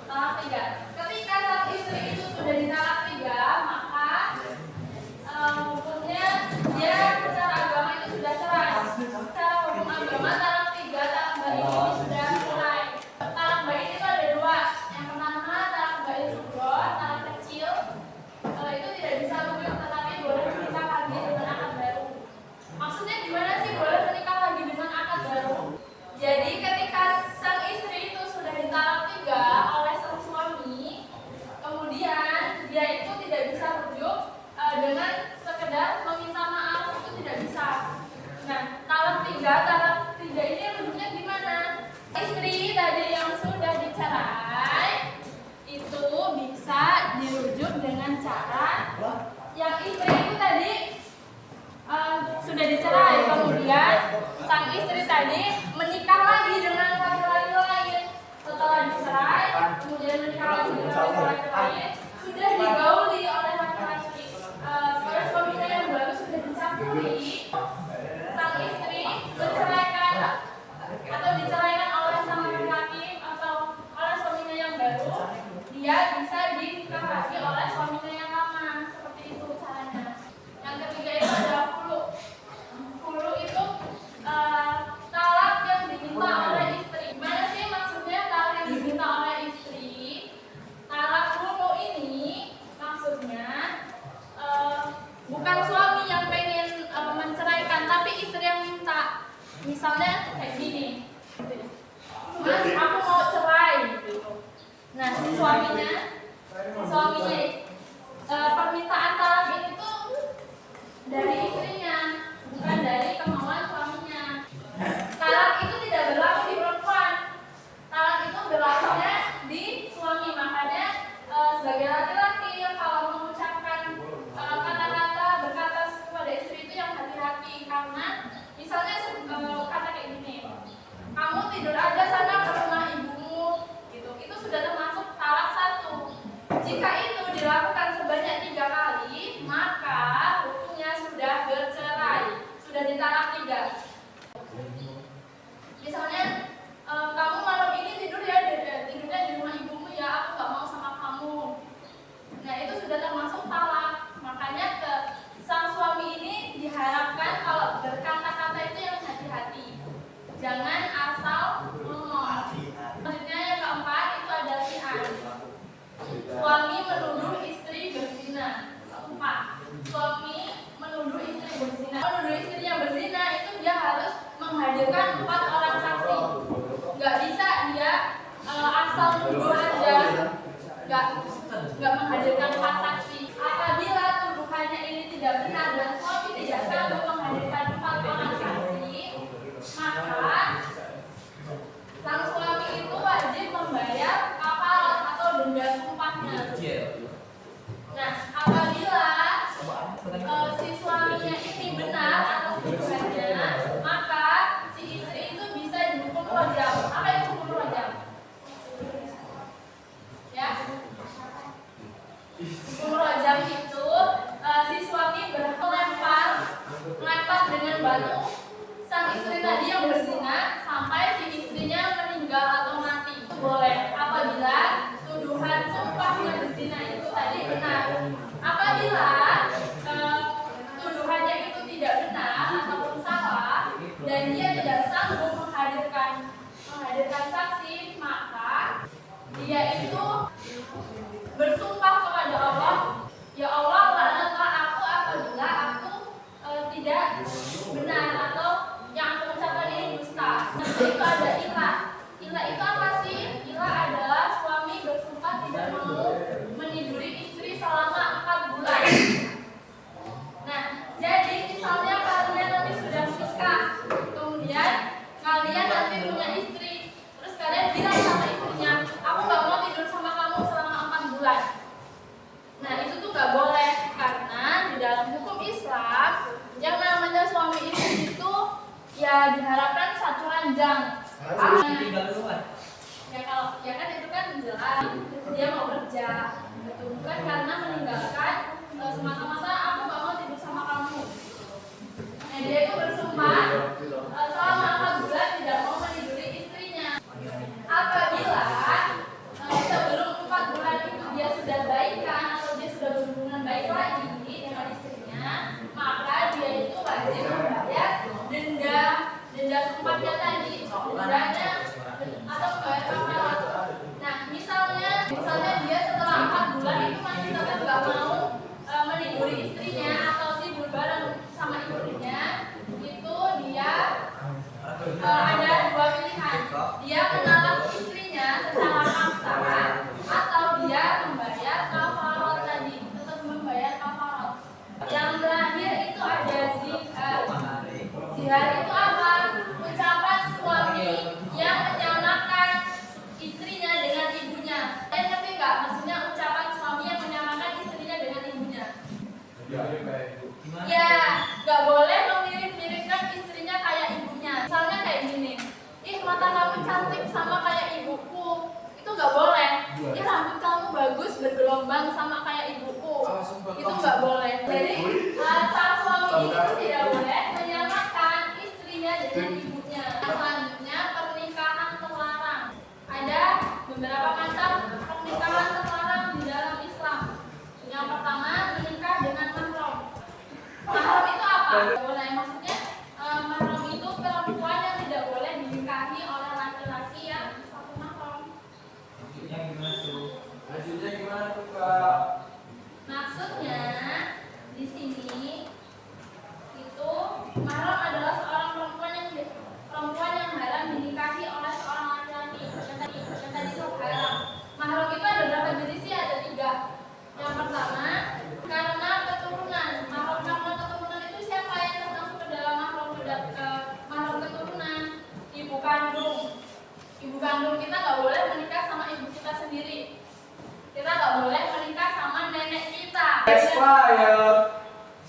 Talak tiga. Ketika sang istri itu sudah ditalak tiga, maka hukumnya dia secara agama itu sudah cerai. Secara hukum agama talak tiga, talak baik ini sudah cerai. Talak baik itu ada dua. Yang pertama talak baik subrah, talak kecil. Itu tidak bisa rujuk, tetapi boleh menikah lagi dengan akad baru. Maksudnya gimana sih boleh menikah lagi dengan akad baru? Jadi ketika sang istri itu sudah ditalak tiga oleh sang suami, kemudian dia itu tidak bisa rujuk dengan sekedar meminta maaf, itu tidak bisa. Nah, talak tiga ini rujuknya gimana? Istri tadi yang sudah dicerai itu bisa dirujuk dengan cara yang istri itu tadi sudah dicerai, kemudian sang istri tadi menikah lagi dengan laki-laki lain. Setelah dicerai, kemudian menikah lagi dengan laki-laki lain, sudah digauli oleh laki-laki, oleh suaminya yang baru sudah dicampuri. Sang istri menceraikan atau diceraikan oleh sang laki-laki atau oleh suaminya yang baru, dia bisa dinikah lagi oleh suaminya yang lama. Seperti itu caranya. Yang ketiga itu adalah khulu. Khulu itu talak yang diminta oleh istri. Gimana sih maksudnya talak yang diminta oleh istri? Talak khulu ini maksudnya bukan suami yang pengen menceraikan, tapi istri yang minta. Misalnya kayak gini, Mas, aku mau cerai gitu. Nah, si suaminya permintaan talak ini tuh dari istrinya, bukan dari kemauan suaminya. Talak itu tidak berlaku di perempuan. Talak itu berlakunya di suami. Makanya sebagai laki-laki kalau mengucapkan kata-kata berkata kepada istri itu yang hati-hati, karena misalnya kata kayak gini, kamu tidur aja sana ke rumah ibumu, gitu. Itu sudah termasuk talak satu. Jika itu dilakukan sebanyak 3 kali, maka hukumnya sudah bercerai, sudah ditalak 3. Misalnya kamu malam ini tidurnya di rumah ibumu ya, aku gak mau sama kamu. Nah, itu sudah termasuk talak. Makanya ke sang suami ini diharapkan kalau berkata-kata itu yang hati-hati, jangan asal ngomong. Selanjutnya yang keempat itu ada li'an. Suami menuduh istri berzina. 4. Suami menuduh istri berzina. Menuduh istrinya berzina itu dia harus menghadirkan 4 orang saksi. Gak bisa dia asal nuduh aja, gak menghadirkan 4 saksi. Apabila tuduhannya ini tidak benar dan suami tidak sanggup menghadirkan 4 orang saksi, maka sang suami itu wajib membayar kafarat atau denda sumpahnya. Nah, apabila si suaminya ini benar atas tuduhannya, maka si istri itu bisa dihukum rajam. Apa itu hukum rajam? Ya, hukum rajam itu si suami melempar dengan batu sang istri tadi yang berzina sampai si istrinya meninggal atau mati. Boleh apabila tuduhan sumpahnya berzina itu tadi benar. Apabila tuduhannya itu tidak benar ataupun salah dan dia tidak sanggup menghadirkan saksi, maka dia itu bersumpah kepada Allah, ya Allah, laknatlah aku apabila aku tidak benar atau yang aku ucapkan ini dusta. Itu ada ilah. Ilah itu apa sih? Ilah adalah suami bersumpah tidak mau meniduri istri selama 4 bulan. Nah, jadi misalnya kalian nanti sudah menikah, kemudian kalian nanti punya istri, terus kalian bilang sama istrinya, aku gak mau tidur sama kamu selama 4 bulan. Nah, itu tuh gak boleh, karena di dalam hukum Islam yang namanya suami istri itu ya diharapkan 1 ranjang. Ya kan itu kan jelas dia mau kerja, gitu. Bukan karena meninggalkan semata-mata aku gak mau tidur sama kamu. Nah, dia itu bersumpah selama 4 bulan tidak mau meniduri istrinya. Apabila gelombang sama kayak ibuku. Itu nggak boleh. Jadi sang suami itu tidak boleh menyamakan istrinya dengan ibunya. Selanjutnya pernikahan terlarang. Ada beberapa macam pernikahan terlarang di dalam Islam. Yang pertama, menikah dengan mahram. Mahram itu apa? Boleh, maksudnya mahram itu perempuan yang tidak boleh dinikahi oleh laki-laki yang satu mahram. Maksudnya gimana tuh Kak? Maksudnya di sini itu mahram adalah seorang perempuan yang haram dinikahi oleh seorang laki-laki. Yang tadi itu haram. Mahram itu ada berapa jenis sih? Ada 3. Yang pertama, karena keturunan. Mahram karena keturunan itu siapa yang termasuk ke dalam mahram keturunan? Ibu kandung. Ibu kandung kita nggak boleh menikah sama ibu kita sendiri. Kita nggak boleh menikah sama nenek kita.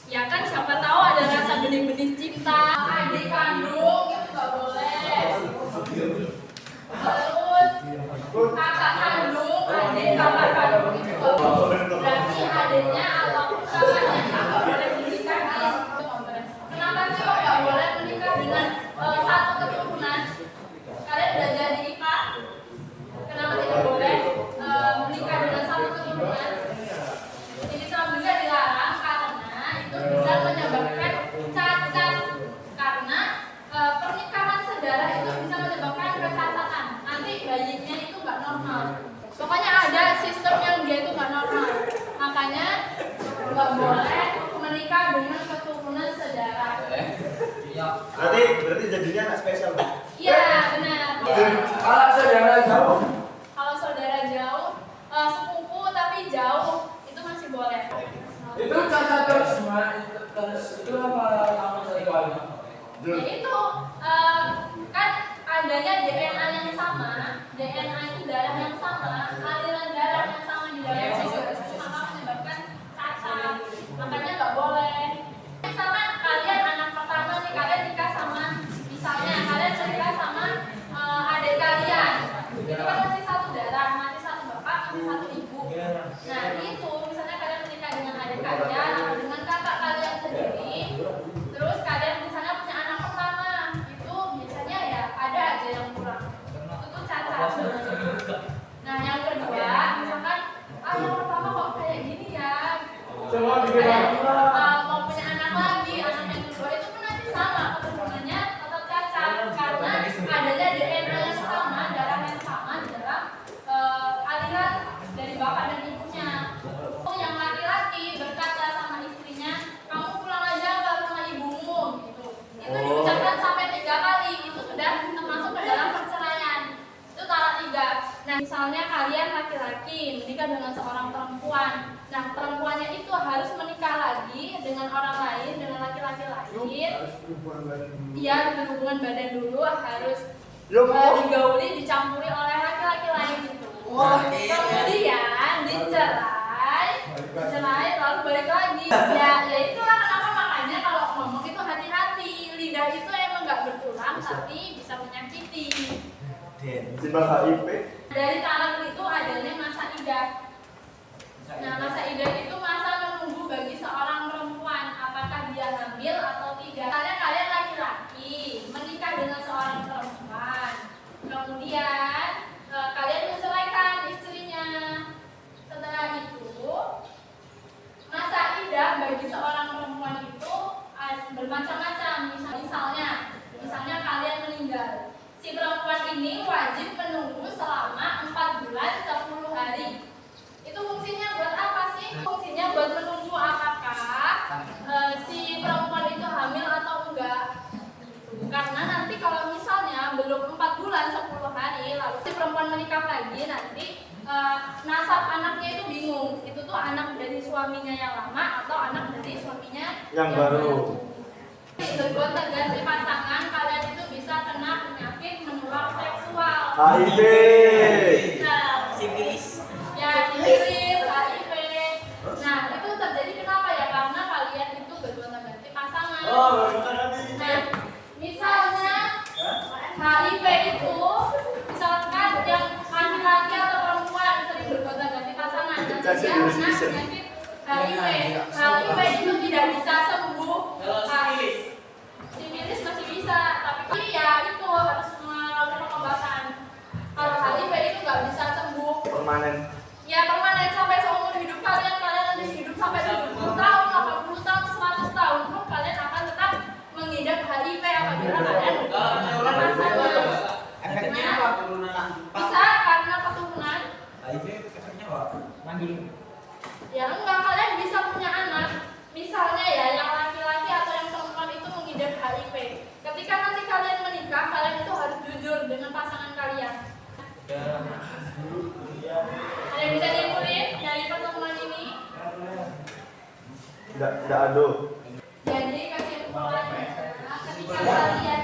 Ya kan, siapa tahu ada rasa benih-benih cinta. Adik kandung itu nggak boleh. Terus kakak kandung, adik kakak kandung itu nggak boleh. Berarti adiknya atau kakaknya nggak boleh dinikahi. Kenapa sih kok nggak boleh menikah dengan satu keturunan? Kalian udah jadi nikah? Kenapa tidak boleh menikah dengan satu keturunan? Ini Islam juga dilarang karena itu bisa menyebabkan cacat. Karena pernikahan saudara itu bisa menyebabkan kecacatan. Nanti bayinya itu nggak normal. Pokoknya ada sistem yang dia itu nggak normal. Makanya nggak boleh menikah dengan keturunan saudara. Berarti jadinya anak spesial. Iya, benar. Kalau saudara jauh. Kalau saudara jauh, sepupu tapi jauh, itu masih boleh. Itu cacat terus semua. Itu apa sama sekali? Ya itu kan adanya DNA yang sama, DNA itu darah yang sama, aliran darah yang sama di dalam tubuh, maka menyebabkan cacat. Makanya nggak boleh. Misalkan kalian anak pertama nih, kalian nikah sama, misalnya kalian nikah sama adik kalian, itu kan masih satu darah, masih satu bapak, masih satu ibu. Nah itu misalnya kalian menikah dengan adik kalian atau dengan kakak kalian sendiri, terus kalian misalnya punya anak pertama, itu biasanya ya ada aja yang kurang. Itu tuh cacat. Nah yang kedua, misalkan yang pertama kok kayak gini ya, Semua bikin mau punya anak lagi, anak yang kedua itu pun nanti sama keturunannya tetap cacat karena adanya DNA yang sama, darah yang sama di dalam aliran dari bapak dan ibunya. Yang laki-laki berkata sama istrinya, kamu pulang aja ke rumah ibumu, gitu. Itu diucapkan sampai 3 kali, itu sudah termasuk ke dalam perceraian. Itu talak 3. Nah, misalnya kalian laki-laki menikah dengan seorang perempuan. Nah, perempuannya itu harus menikah lagi dengan orang lain, dengan laki-laki lain. Iya, berhubungan badan dulu, harus digauli, dicampuri oleh laki-laki lain gitu. Kemudian dicerai, lalu balik lagi. Ya itulah kenapa makanya kalau ngomong itu hati-hati. Lidah itu emang nggak bertulang, tapi bisa menyakiti. Dari talak itu adanya masa idah. Nah, masa idah itu masa menunggu bagi seorang perempuan apakah dia hamil atau tidak. Misalnya kalian laki-laki menikah dengan seorang perempuan, kemudian kalian menceraikan istrinya. Setelah itu masa idah bagi seorang perempuan itu bermacam-macam. Misalnya kalian meninggal, si perempuan ini wajib menunggu selama 4 bulan 10 hari. Itu fungsinya buat apa sih? Fungsinya buat menunggu apakah si perempuan itu hamil atau enggak. Karena nanti kalau misalnya belum 4 bulan 10 hari lalu si perempuan menikah lagi, nanti nasab anaknya itu bingung. Itu tuh anak dari suaminya yang lama atau anak dari suaminya yang baru. Berbuat ganti pasangan, kalian itu bisa kena penyakit menular seksual. HIV. Nah, Sipilis. ya sipilis, HIV. Nah, itu terjadi kenapa ya? Karena kalian itu berbuat ganti pasangan. Nah, misalnya HIV itu misalkan yang laki-laki atau perempuan sering berbuat ganti pasangan, nanti dia kena penyakit HIV. HIV itu tidak bisa sembuh. Sifilis masih bisa, tapi ya itu harus melakukan pengobatan. Kalau HIV itu nggak bisa sembuh. Permanen. Ya permanen sampai seumur hidup kalian nanti hidup sampai 70 tahun, 80 tahun, 100 tahun pun kalian akan tetap mengidap HIV apabila kalian berpasangan. Efeknya apa? Bisa karena keturunan. HIV efeknya apa? Mandul. Ya enggak, kalian bisa punya anak. Misalnya ya yang laki-laki atau yang perempuan itu mengidap HIV. Ketika nanti kalian menikah, kalian itu harus jujur dengan pasangan kalian. Ada yang bisa dikulik dari pertemuan ini? Tidak ada. Jadi kesimpulannya, ketika kalian